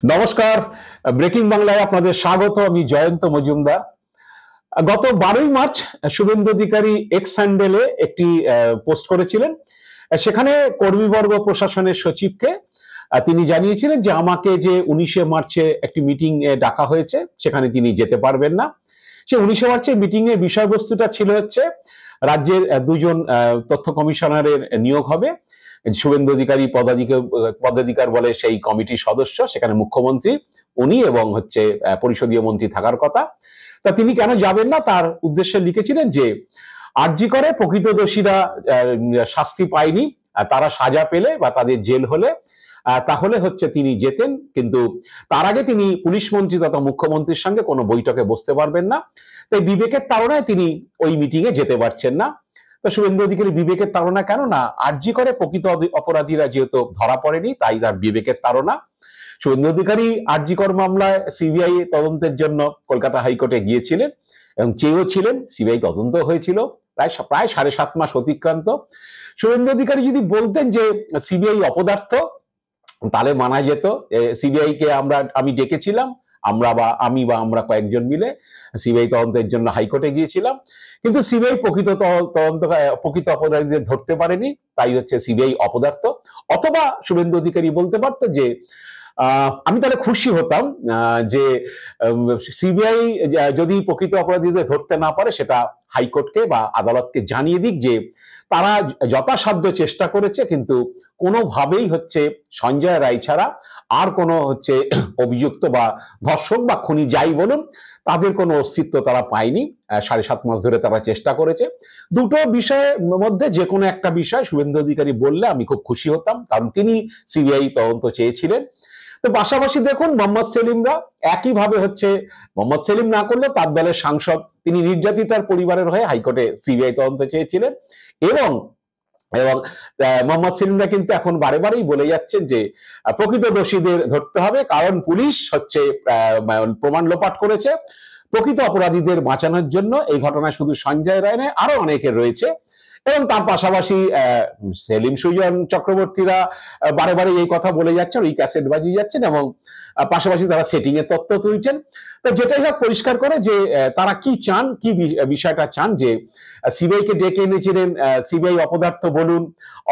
নমস্কার, ব্রেকিং বাংলায় আপনাদের স্বাগত। আমি জয়ন্ত মজুমদার। গত 12ই মার্চ শুভেন্দু অধিকারী এক্স হ্যান্ডেলে একটি পোস্ট করেছিলেন। সেখানে কর্মীবর্গ প্রশাসনের সচিবকে তিনি জানিয়েছিলেন যে আমাকে যে 19শে মার্চে একটি মিটিং এ ডাকা হয়েছে সেখানে তিনি যেতে পারবেন না। সে 19শে মার্চের মিটিং এর বিষয়বস্তুটা ছিল হচ্ছে রাজ্যের দুজন তথ্য কমিশনারের নিয়োগ হবে। শুভেন্দু অধিকারী পদাধিকার বলে সেই কমিটির সদস্য, সেখানে মুখ্যমন্ত্রী উনি এবং হচ্ছে পরিষদীয় মন্ত্রী থাকার কথা। তা তিনি কেন যাবেন না তার উদ্দেশ্যে লিখেছিলেন যে আরজি করে প্রকৃত দোষীরা শাস্তি পায়নি, তারা সাজা পেলে বা তাদের জেল হলে তাহলে হচ্ছে তিনি যেতেন, কিন্তু তার আগে তিনি পুলিশ মন্ত্রী তথা মুখ্যমন্ত্রীর সঙ্গে কোনো বৈঠকে বসতে পারবেন না। তাই বিবেকের তাড়নায় তিনি ওই মিটিং এ যেতে পারছেন না। তো শুভেন্দু অধিকারী বিবেকের তাড়না কেন না, আরজি করে প্রকৃত অপরাধীরা যেহেতু ধরা পড়েনি তাই তার বিবেকের তাড়না। শুভেন্দু অধিকারী আরজি কর মামলায় সিবিআই তদন্তের জন্য কলকাতা হাইকোর্টে গিয়েছিলেন এবং চেয়েও ছিলেন, সিবিআই তদন্ত হয়েছিল। প্রায় 7.5 মাস অতিক্রান্ত। শুভেন্দু অধিকারী যদি বলতেন যে সিবিআই অপদার্থ তাহলে মানা যেত। সিবিআই কে আমি ডেকেছিলাম, আমরা কয়েকজন মিলে সিবিআই তদন্তের জন্য হাইকোর্টে গিয়েছিলাম, কিন্তু সিবিআই প্রকৃত অপরাধীদের ধরতে পারেনি, তাই হচ্ছে সিবিআই অপদার্থ। অথবা শুভেন্দু অধিকারী বলতে পারতো যে আমি তাহলে খুশি হতাম যে সিবিআই যদি প্রকৃত অপরাধীদের ধরতে না পারে সেটা হাইকোর্টকে বা আদালতকে জানিয়ে দিক যে তারা যথাসাধ্য চেষ্টা করেছে, কিন্তু কোনোভাবেই হচ্ছে সঞ্জয় রায় ছাড়া আর কোনো হচ্ছে অভিযুক্ত বা ধর্ষক বা খুনি যাই বলুন তাদের কোনো অস্তিত্ব তারা পায়নি। 7.5 মাস ধরে তারা চেষ্টা করেছে। দুটো বিষয়ের মধ্যে যে কোনো একটা বিষয় শুভেন্দু অধিকারী বললে আমি খুব খুশি হতাম, কারণ তিনি সিবিআই তদন্ত চেয়েছিলেন। তো পাশাপাশি দেখুন মোহাম্মদ সেলিমরা একইভাবে হচ্ছে, মোহাম্মদ সেলিম না করলে তার দলের সাংসদ, তিনি নির্যাতিতার পরিবারের হয়ে হাইকোর্টে সিবিআই তদন্ত চেয়েছিলেন এবং এবং মোহাম্মদ সেলিমরা কিন্তু এখন বারেই বলে যাচ্ছেন যে প্রকৃত দোষীদের ধরতে হবে, কারণ পুলিশ হচ্ছে প্রমাণ লোপাট করেছে। প্রকৃত অপরাধীদের বাঁচানোর জন্য এই ঘটনায় শুধু সঞ্জয় রায় নয় আরো অনেকের রয়েছে। এবং তার পাশাপাশি সেলিম সুজন চক্রবর্তীরা বারে এই কথা বলে যাচ্ছেন, ওই ক্যাসেট বাজিয়ে যাচ্ছেন এবং পাশাপাশি তারা সেটিং এর তথ্য তুলছেন। তো যেটাই হোক পরিষ্কার করে যে তারা কি চান, কি বিষয়টা চান, যে সিবিআই কে ডেকে এনেছিলেন, সিবিআই অপদার্থ বলুন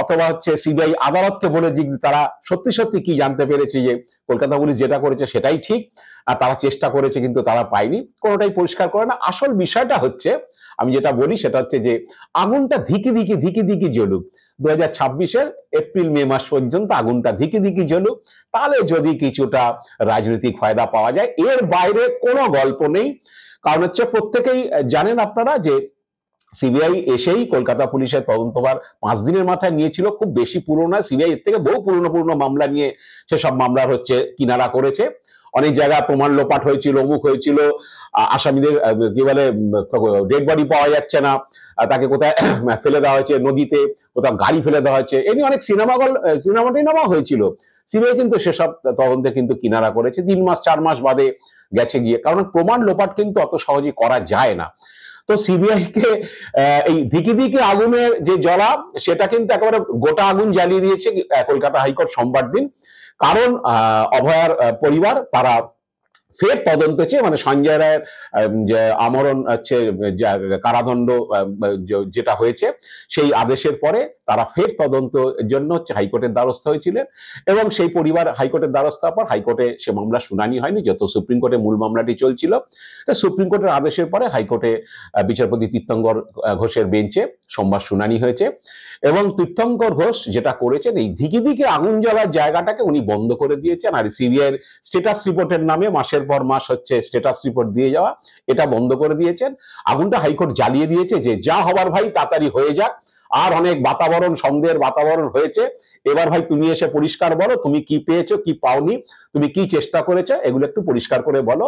অথবা হচ্ছে সিবিআই আদালতকে বলে দিক তারা সত্যি কি জানতে পেরেছে যে কলকাতা পুলিশ যেটা করেছে সেটাই ঠিক, আর তারা চেষ্টা করেছে কিন্তু তারা পায়নি, কোনোটাই পরিষ্কার করে না। আসল বিষয়টা হচ্ছে, আমি যেটা বলি সেটা হচ্ছে যে আগুনটা ধিকি ধিকি জ্বলুক, 2026-এর এপ্রিল মে মাস পর্যন্ত আগুনটা ধিকি জ্বলুক, তাহলে যদি কিছুটা রাজনৈতিক ফায়দা পাওয়া যায়। এর বাইরে কোনো গল্প নেই। কারণ হচ্ছে প্রত্যেকেই জানেন আপনারা যে সিবিআই এসেই কলকাতা পুলিশের তদন্তভার 5 দিনের মাথায় নিয়েছিল, খুব বেশি পুরনো। সিবিআই এর থেকে বহু পুরনো মামলা নিয়ে সেসব মামলার হচ্ছে কিনারা করেছে। অনেক জায়গায় প্রমাণ লোপাট হয়েছিল, অমুক হয়েছিল, আসামিদের কি বলে ডেড বডি পাওয়া যাচ্ছে না, তাকে কোথায় ফেলে দেওয়া হয়েছে নদীতে, কোথাও গাড়ি ফেলে দেওয়া হয়েছে, এই নিয়ে অনেক সিনেমা হয়েছিল। সিবিআই কিন্তু সেসব তদন্তে কিন্তু কিনারা করেছে, 3 মাস 4 মাস বাদে গেছে গিয়ে, কারণ প্রমাণ লোপাট কিন্তু অত সহজে করা যায় না। তো সিবিআই কে এই ধিকি আগুনের যে জ্বলা, সেটা কিন্তু একেবারে গোটা আগুন জ্বালিয়ে দিয়েছে কলকাতা হাইকোর্ট সোমবার দিন। কারণ অভয়ার পরিবার তারা ফের তদন্ত চেয়ে, মানে সঞ্জয় রায়ের যে আমরণ হচ্ছে কারাদণ্ড যেটা হয়েছে সেই আদেশের পরে তারা ফের তদন্তের জন্য হচ্ছে হাইকোর্টের দ্বারস্থ হয়েছিলেন এবং সেই পরিবার হাইকোর্টের দ্বারস্থ হওয়ার পর হাইকোর্টে সে মামলা শুনানি হয়নি, যত সুপ্রিম কোর্টে মূল মামলাটি চলছিল। তো সুপ্রিম কোর্টের আদেশের পরে হাইকোর্টে বিচারপতি তীর্থঙ্কর ঘোষের বেঞ্চে সোমবার শুনানি হয়েছে এবং তীর্থঙ্কর ঘোষ যেটা করেছেন, এই ধিকি আগুন জ্বালার জায়গাটাকে উনি বন্ধ করে দিয়েছেন, আর সিবিআই এর স্ট্যাটাস রিপোর্টের নামে মাসের পর মাস হচ্ছে স্ট্যাটাস রিপোর্ট দিয়ে যাওয়া, এটা বন্ধ করে দিয়েছেন। আগুনটা হাইকোর্ট জ্বালিয়ে দিয়েছে যে যা হবার ভাই তাড়াতাড়ি হয়ে যাক, আর অনেক সন্দেহের বাতাবরণ হয়েছে, এবার ভাই তুমি এসে পরিষ্কার বলো তুমি কি পেয়েছো কি পাওনি, তুমি কি চেষ্টা করেছো, এগুলো একটু পরিষ্কার করে বলো।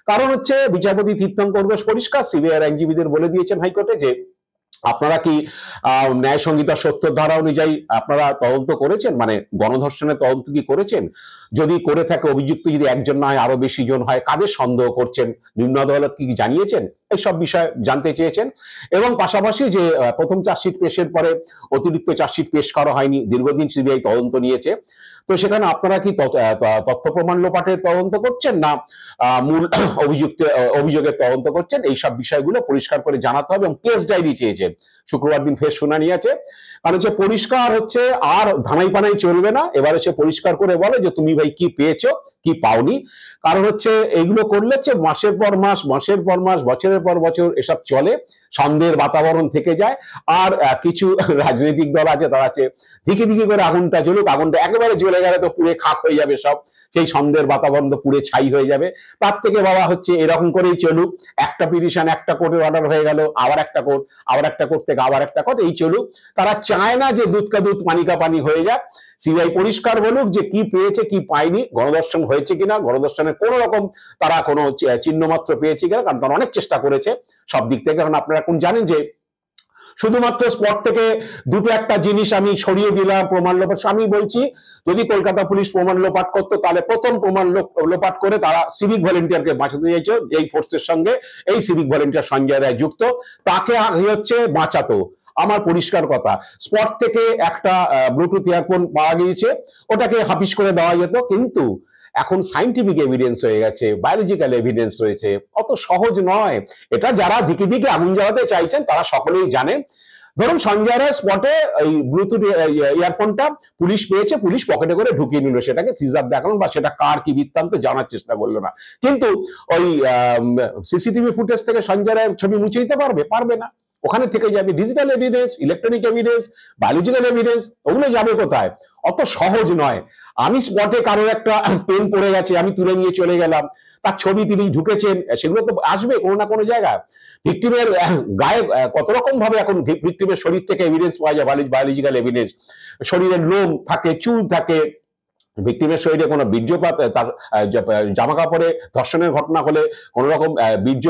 কারণ হচ্ছে বিচারপতি তীর্থঙ্কর ঘোষ পরিষ্কার সিবিআই আইনজীবীদের বলে দিয়েছেন হাইকোর্টে যে আপনারা কি ন্যায় সংহিতা 70 ধারা অনুযায়ী আপনারা তদন্ত করেছেন, মানে গণধর্ষণের তদন্ত কি করেছেন? যদি করে থাকে, অভিযুক্ত যদি একজন না হয় আরো বেশি জন হয়, কাদের সন্দেহ করছেন, নিম্ন আদালত কি জানিয়েছেন? এইসব বিষয় জানতে চেয়েছেন। এবং পাশাপাশি যে প্রথম চার্জশিট পেশের পরে অতিরিক্ত চার্জশিট পেশ করা হয়নি, দীর্ঘদিন সিবিআই তদন্ত নিয়েছে, তো সেখানে আপনারা কি তথ্য প্রমাণ লোপাটের তদন্ত করছেন না মূল অভিযোগের তদন্ত করছেন? এইসব বিষয়গুলো পরিষ্কার করে জানাতে হবে। এবং কেস ডায়েরি চেয়েছেন, শুক্রবার দিন ফের শুনানি আছে। কারণ হচ্ছে পরিষ্কার হচ্ছে, আর ধানাই পানাই চলবে না, এবারে সে পরিষ্কার করে বলে যে তুমি ভাই কি পেয়েছো কি পাওনি। কারণ হচ্ছে এইগুলো করলে হচ্ছে মাসের পর মাস, মাসের পর মাস, বছরের পর বছর এসব চলে, সন্দেহের বাতাবরণ থেকে যায়। আর কিছু রাজনৈতিক দল আছে, তারা আছে ধিকি ধিকি করে আগুনটা জ্বলুক, আগুনটা একেবারে জ্বলে গেলে তো পুড়ে খাক হয়ে যাবে সব, সেই সন্দেহের বাতাবরণ তো পুড়ে ছাই হয়ে যাবে। তার থেকে বাবা হচ্ছে এরকম করেই চলুক, একটা পিটিশন, একটা কোর্টের অর্ডার হয়ে গেল, আবার একটা কোর্ট, আবার একটা কোর্ট থেকে আবার একটা কোর্ট, এই চলুক। তারা চায় না যে দুধ কা দুধ পানি কা পানি হয়ে যাক। সিবিআই পরিষ্কার বলুক যে কি পেয়েছে কি পায়নি, গণধর্ষণ হয়েছে কিনা, গণধর্ষণের কোন রকম তারা কোনো চিহ্ন মাত্র পেয়েছে কিনা, কারণ তারা অনেক চেষ্টা করেছে সব দিক থেকে। কারণ আপনারা এখন জানেন যে শুধুমাত্র স্পট থেকে দুটো একটা জিনিস আমি সরিয়ে দিলাম প্রমাণ লোপাট। আমি বলছি যদি কলকাতা পুলিশ প্রমাণ লোপাট করতো, তাহলে প্রথম প্রমাণ লোপাট করে তারা সিভিক ভলেন্টিয়ারকে বাঁচাতে চাইছে। এই ফোর্সের সঙ্গে এই সিভিক ভলেন্টিয়ার সঞ্জয় রায় যুক্ত, তাকে হচ্ছে বাঁচাতো। আমার পরিষ্কার কথা, স্পট থেকে একটা ব্লুটুথ ইয়ারফোন পাওয়া গিয়েছে, ওটাকে হাফিস করে দেওয়া যেত, কিন্তু এখন সাইন্টিফিক এভিডেন্স হয়ে গেছে, বায়োলজিক্যাল এভিডেন্স রয়েছে, অত সহজ নয় এটা। যারা দিকে দিকে আগুন জ্বালাতে চাইছেন তারা সকলেই জানেন। ধরুন সঞ্জয় রায় স্পটে এই ব্লুটুথ ইয়ারফোনটা পুলিশ পেয়েছে, পুলিশ পকেটে করে ঢুকিয়ে নিল, সেটাকে সিজার দেখানো বা সেটা কার কি বৃত্তান্ত জানার চেষ্টা করলো না। কিন্তু ওই সিসিটিভি ফুটেজ থেকে সঞ্জয় রায়ের ছবি মুছে দিতে পারবে? পারবে না। ওখানে থেকে যাবে digital evidence, electronic evidence, biological evidence, ওগুলো যাবে কোথায়? অত সহজ নয়। আমি স্পটে কারোর একটা পেন পড়ে গেছে, আমি তুলে নিয়ে চলে গেলাম, তার ছবি তিনি ঢুকেছেন, সেগুলো তো আসবে কোনো না কোনো জায়গায়। ভিক্টিমের গায়ে কত রকম ভাবে এখন ভিক্টিমের শরীর থেকে এভিডেন্স পাওয়া যায়, বায়োলজিক্যাল এভিডেন্স। শরীরের লোম থাকে, চুল থাকে, ভিক্টিমের শরীরে কোনো বীর্যপাত, তার জামা কাপড়ে ধর্ষণের ঘটনা হলে কোন রকম বীর্য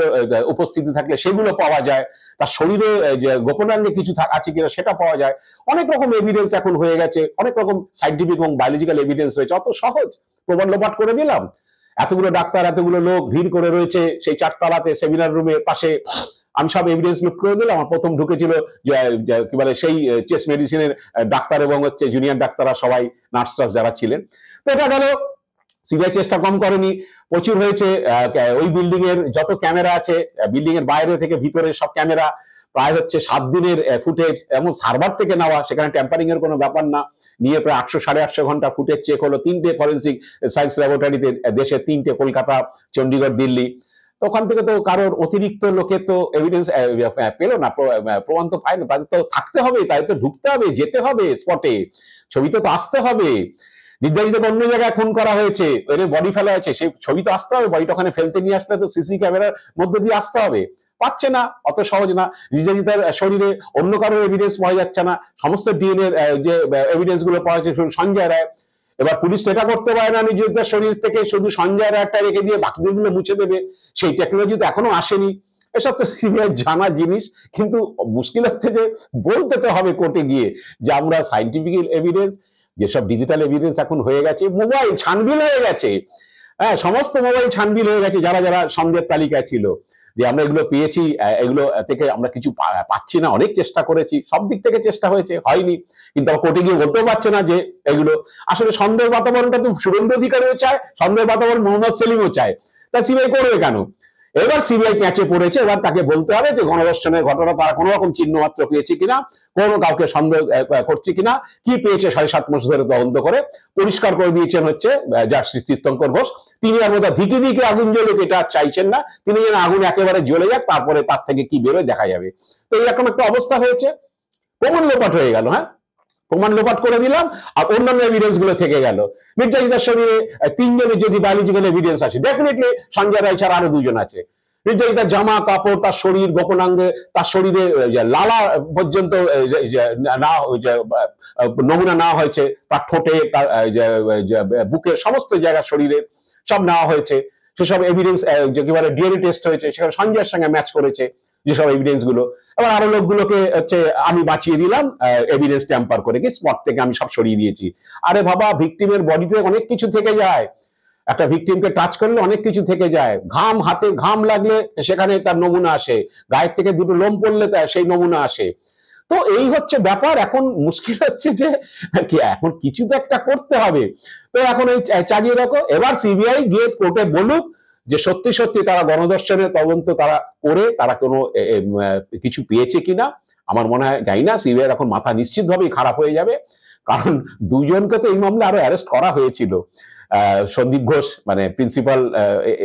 উপস্থিতি থাকলে সেগুলো পাওয়া যায়, তার শরীরে যে গোপনাঙ্গে কিছু আছে কিনা সেটা পাওয়া যায়। অনেক রকম এভিডেন্স এখন হয়ে গেছে, অনেক রকম সাইন্টিফিক এবং বায়োলজিক্যাল এভিডেন্স রয়েছে। অত সহজ প্রমাণ লোপাট করে দিলাম? এতগুলো ডাক্তার, এতগুলো লোক ভিড় করে রয়েছে সেই চারতলাতে সেমিনার রুমের পাশে, আমি সব এভিডেন্স লুট করে দিলাম। আমার প্রথম ঢুকেছিল কি বলে সেই চেস্ট মেডিসিনের ডাক্তার এবং হচ্ছে জুনিয়র ডাক্তাররা, সবাই নার্স টার্স যারা ছিলেন। তো এটা গেল। সিবিআই চেষ্টা কম করেনি, প্রচুর হয়েছে। ওই বিল্ডিং এর যত ক্যামেরা আছে, বিল্ডিং এর বাইরে থেকে ভিতরে সব ক্যামেরা, প্রায় হচ্ছে 7 দিনের ফুটেজ, এমন সার্ভার থেকে নেওয়া, সেখানে ট্যাম্পারিং এর কোনো ব্যাপার না, নিয়ে প্রায় 800 850 ঘন্টা ফুটেজ চেক হলো। 3টে ফরেন্সিক সায়েন্স ল্যাবরেটরিতে, দেশে 3টে, কলকাতা, চণ্ডীগড়, দিল্লি। তো ওখান থেকে তো কারোর অতিরিক্ত লোকের তো এভিডেন্স পেলো না, প্রমাণ তো পায় না। তাদের তো থাকতে হবে, তাদের তো ঢুকতে হবে, যেতে হবে স্পটে, ছবিতে তো আসতে হবে। নির্ধারিত অন্য জায়গায় খুন করা হয়েছে, বডি ফেলা হয়েছে, সেই ছবি তো আসতে হবে। বডিটা ওখানে ফেলতে নিয়ে আসলে তো সিসি ক্যামেরার মধ্যে দিয়ে আসতে হবে, পাচ্ছে না, অত সহজ না। নির্যাতিতার শরীরে অন্য কারোর এভিডেন্স পাওয়া যাচ্ছে না, সমস্ত ডিএনএ যে এভিডেন্স গুলো পাওয়া যাচ্ছে সঞ্জয় রায়। এবার পুলিশ সেটা করতে পারে না, নির্যাতিতার শরীর থেকে শুধু সঞ্জয় রায়টা রেখে দিয়ে বাকিদেরগুলো মুছে দেবে, সেই টেকনোলজি তো এখনো আসেনি। এসব তো সিবিআই জানা জিনিস, কিন্তু মুশকিল হচ্ছে যে বলতে তো হবে কোর্টে গিয়ে যে আমরা সাইন্টিফিক এভিডেন্স, যেসব ডিজিটাল এভিডেন্স এখন হয়ে গেছে, মোবাইল ছানবিল হয়ে গেছে, হ্যাঁ সমস্ত মোবাইল ছানবিল হয়ে গেছে, যারা যারা সন্দেহের তালিকায় ছিল, যে আমরা এগুলো পেয়েছি, এগুলো থেকে আমরা কিছু পাচ্ছি না, অনেক চেষ্টা করেছি, সব দিক থেকে চেষ্টা হয়েছে, হয়নি। কিন্তু কোর্টে গিয়ে বলতেও পারছে না যে এগুলো আসলে সন্দেহের বাতাবরণটা তো শুভেন্দু অধিকারীও চায়, সন্দেহের বাতাবরণ মোহাম্মদ সেলিমও চায়, তা সিবিআই করবে কেন? এবার সিবিআই প্যাচে পড়েছে, এবার তাকে বলতে হবে যে গণধর্ষণের ঘটনা তারা কোনো রকম চিহ্ন মাত্র পেয়েছে কিনা, কোনো কাউকে সন্দেহ করছে কিনা, কি পেয়েছে 7.5 মাস ধরে তদন্ত করে পরিষ্কার করে দিয়েছেন হচ্ছে জাস্টিস তীর্থঙ্কর ঘোষ। তিনি আর মধ্যে ধিকে ধিকে আগুন জ্বলুক এটা চাইছেন না, তিনি যেন আগুন একেবারে জ্বলে যাক, তারপরে তার থেকে কি বেরোয় দেখা যাবে। তো এরকম একটা অবস্থা হয়েছে, প্রমাণ লোপাট হয়ে গেল। হ্যাঁ, প্রমাণ লোপাট করে দিলাম, আর অন্যান্য এভিডেন্স গুলো থেকে গেল। নির্যাতিতার শরীরে 3 জনের যদি বায়োলজিক্যাল এভিডেন্স আসে, ডেফিনেটলি সঞ্জয় রায় ছাড়া আরো 2 জন আছে। নির্যাতিতার জামা কাপড়, তার শরীর, গোপনাঙ্গে, তার শরীরে লালা পর্যন্ত নমুনা নেওয়া হয়েছে, তার ঠোঁটে, তার বুকের সমস্ত জায়গা শরীরে সব নেওয়া হয়েছে। সেসব এভিডেন্স যেবারে ডিএনএ টেস্ট হয়েছে, সেখানে সঞ্জয়ের সঙ্গে ম্যাচ করেছে যেসব এভিডেন্স গুলো। এবার আরো লোকগুলোকে হচ্ছে আমি বাঁচিয়ে দিলাম এভিডেন্স ট্যাম্পার করে, কি স্পট থেকে আমি সব সরিয়ে দিয়েছি। আরে বাবা, ভিকটিমের বডিতে অনেক কিছু থেকে যায়, একটা ভিকটিমকে টাচ করলে অনেক কিছু থেকে যায়, ঘাম, হাতে ঘাম লাগলে সেখানে তার নমুনা আসে, গায়ের থেকে দুটো লোম পড়লে সেই নমুনা আসে। তো এই হচ্ছে ব্যাপার। এখন মুশকিল হচ্ছে যে এখন কিছু তো একটা করতে হবে। তো এখন এই চালিয়ে রাখো, এবার সিবিআই গিয়ে কোর্টে বলুক যে সত্যি সত্যি তারা গণধর্ষণের তদন্ত তারা করে তারা কোনো কিছু পেয়েছে কিনা। আমার মনে হয়, জানি না, সিবিআই এখন মাথা নিশ্চিতভাবেই খারাপ হয়ে যাবে, কারণ দুজনকে তো এই মামলা আরো অ্যারেস্ট করা হয়েছিল। সন্দীপ ঘোষ, মানে principal,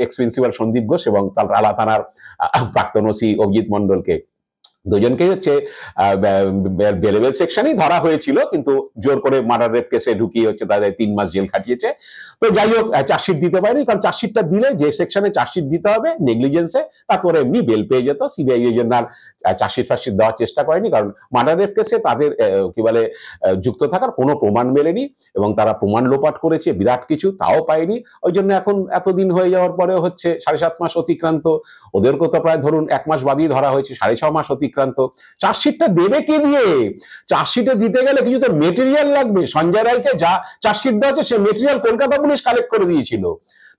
ex principal Sandip Ghosh, এবং তার আলা থানার প্রাক্তন ওসি অভিজিৎ মন্ডলকে, দুজনকেই হচ্ছে বেলেবেল সেকশনেই ধরা হয়েছিল, কিন্তু জোর করে মার্ডার রেপ কেসে ঢুকিয়ে হচ্ছে তাদের 3 মাস জেল খাটিয়েছে। তো যাই হোক, চার্জশিট দিতে পারেনি, কারণ চার্জশিটটা দিলে যে সেকশনে চার্জশিট দিতে হবে নেগলিজেন্সে, তারপরে এমনি বেল পেয়ে যেত। সিবিআই এই জন্য আর চার্জশিট ফার্জশিট দেওয়ার চেষ্টা করেনি, কারণ মার্ডার রেপ কেসে তাদের কি বলে যুক্ত থাকার কোনো প্রমাণ মেলেনি, এবং তারা প্রমাণ লোপাট করেছে বিরাট কিছু, তাও পায়নি। ওই জন্য এখন এতদিন হয়ে যাওয়ার পরেও হচ্ছে 7.5 মাস অতিক্রান্ত, ওদেরকেও তো প্রায় ধরুন 1 মাস বাদই ধরা হয়েছে, 6.5 মাস অতিক্রান্ত। চার্জশিটটা দেবে কি দিয়ে? চার্জশিটে দিতে গেলে কিছু তো মেটেরিয়াল লাগবে। সঞ্জয় রায়কে যা চার্জশিট দেওয়া হচ্ছে সে মেটেরিয়াল কলকাতা পুলিশ কালেক্ট করে দিয়েছিল,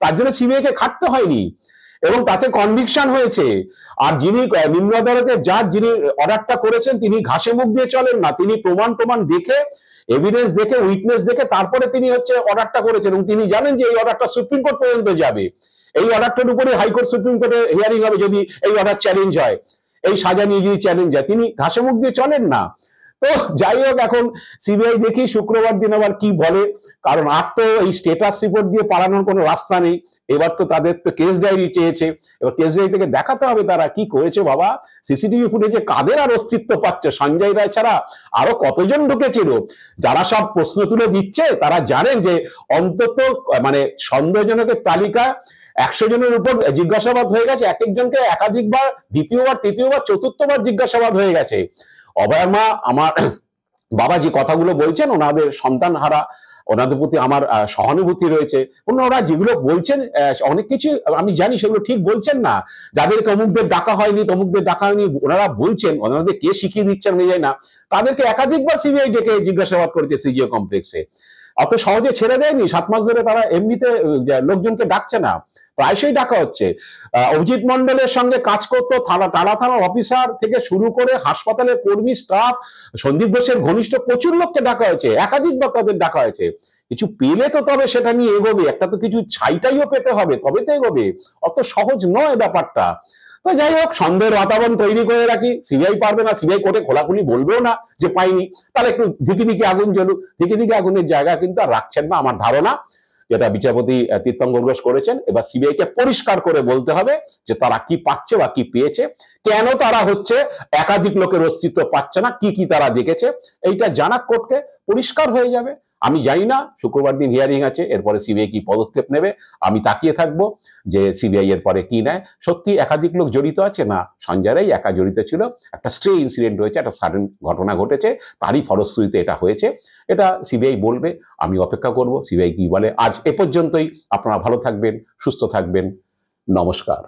তার জন্য সিবিআই কে খাটতে হয়নি, এবং তাতে কনভিকশন হয়েছে। আর যিনি নিম্ন আদালতের জাজ, যিনি অর্ডারটা করেছেন, তিনি ঘাসে মুখ দিয়ে চলেন না, তিনি প্রমাণ দেখে, এভিডেন্স দেখে, উইটনেস দেখে তারপরে তিনি হচ্ছে অর্ডারটা করেছেন, এবং তিনি জানেন যে এই অর্ডারটা সুপ্রিম কোর্ট পর্যন্ত যাবে। এই অর্ডারটার উপরে হাইকোর্ট সুপ্রিম কোর্টে হিয়ারিং হবে যদি এই অর্ডার চ্যালেঞ্জ হয়, এই সাজা নিয়ে যদি চ্যালেঞ্জ হয়। তিনি ঘাসে মুখ দিয়ে চলেন না। তো যাই হোক, এখন সিবিআই দেখি শুক্রবার দিন আবার কি বলে, কারণ আর তো এই স্টেটাস রিপোর্ট দিয়ে পালানোর কোনো রাস্তা নেই। এবার তো তাদের তো কেস ডায়েরি চেয়েছে, এবার কেস ডায়েরি থেকে দেখাতে হবে তারা কি করেছে। বাবা, সিসিটিভি ফুটেজে কাদের আর অস্তিত্ব পাচ্ছে? সঞ্জয় রায় ছাড়া আরো কতজন ঢুকেছিল? যারা সব প্রশ্ন তুলে দিচ্ছে তারা জানেন যে অন্তত মানে সন্দেহজনকের তালিকা 100 জনের উপর জিজ্ঞাসাবাদ হয়ে গেছে, এক একজনকে একাধিকবার, দ্বিতীয়বার, তৃতীয়বার, চতুর্থবার জিজ্ঞাসাবাদ হয়ে গেছে। অভয় মা, আমার বাবা যে কথাগুলো বলছেন, ওনাদের সন্তান হারা, ওনাদের প্রতি আমার সহানুভূতি রয়েছে। ওরা যেগুলো বলছেন অনেক কিছু আমি জানি সেগুলো ঠিক বলছেন না। যাদেরকে অমুকদের ডাকা হয়নি, তমুকদের ডাকা হয়নি, ওনারা বলছেন, ওনাদের কে শিখিয়ে দিচ্ছেন আমি জানি না, তাদেরকে একাধিকবার সিবিআই ডেকে জিজ্ঞাসাবাদ করেছে সিজিও কমপ্লেক্সে। অত সহজে ছেড়ে দেয়নি। 7 মাস ধরে তারা এমনিতে লোকজনকে ডাকছে না, প্রায়শই ডাকা হচ্ছে। অভিজিৎ মন্ডলের সঙ্গে কাজ করতো টালা থানার অফিসার থেকে শুরু করে হাসপাতালের কর্মী, স্টাফ, সন্দীপ ঘোষের ঘনিষ্ঠ প্রচুর লোককে ডাকা হয়েছে, একাধিকবার তাদের ডাকা হয়েছে। কিছু পেলে তো তবে সেটা নিয়ে এগোবে, একটা তো কিছু ছাইটাইও পেতে হবে, তবে তো এগোবে। অত সহজ নয় ব্যাপারটা। তো যাই হোক, সন্দেহের বাতাবরণ তৈরি করে রাখি। সিবিআই পারবে না, সিবিআই কোর্টে খোলাখুলি বলবেও না যে পাইনি, তাহলে একটু দিকে দিকে আগুন জ্বলুক। দিকে দিকে আগুনের জায়গা কিন্তু আর রাখছেন না আমার ধারণা, যেটা বিচারপতি তীর্থঙ্কর ঘোষ করেছেন। এবার সিবিআই কে পরিষ্কার করে বলতে হবে যে তারা কি পাচ্ছে বা কি পেয়েছে, কেন তারা হচ্ছে একাধিক লোকের অস্তিত্ব পাচ্ছে না, কি কি তারা দেখেছে, এইটা জানা কোর্টকে, পরিষ্কার হয়ে যাবে। আমি জানি না, শুক্রবার দিন হিয়ারিং আছে, এরপরে সিবিআই কি পদক্ষেপ নেবে, আমি তাকিয়ে থাকবো যে সিবিআই এর পরে কি নেয়। সত্যি একাধিক লোক জড়িত আছে না, সঞ্জয় রায় একা জড়িত ছিল, একটা স্ট্রে ইনসিডেন্ট হয়েছে, একটা সাডেন ঘটনা ঘটেছে, তারই ফলশ্রুতিতে এটা হয়েছে। এটা সিবিআই বলবে, আমি অপেক্ষা করব সিবিআই কি বলে। আজ এ পর্যন্তই। আপনারা ভালো থাকবেন, সুস্থ থাকবেন, নমস্কার।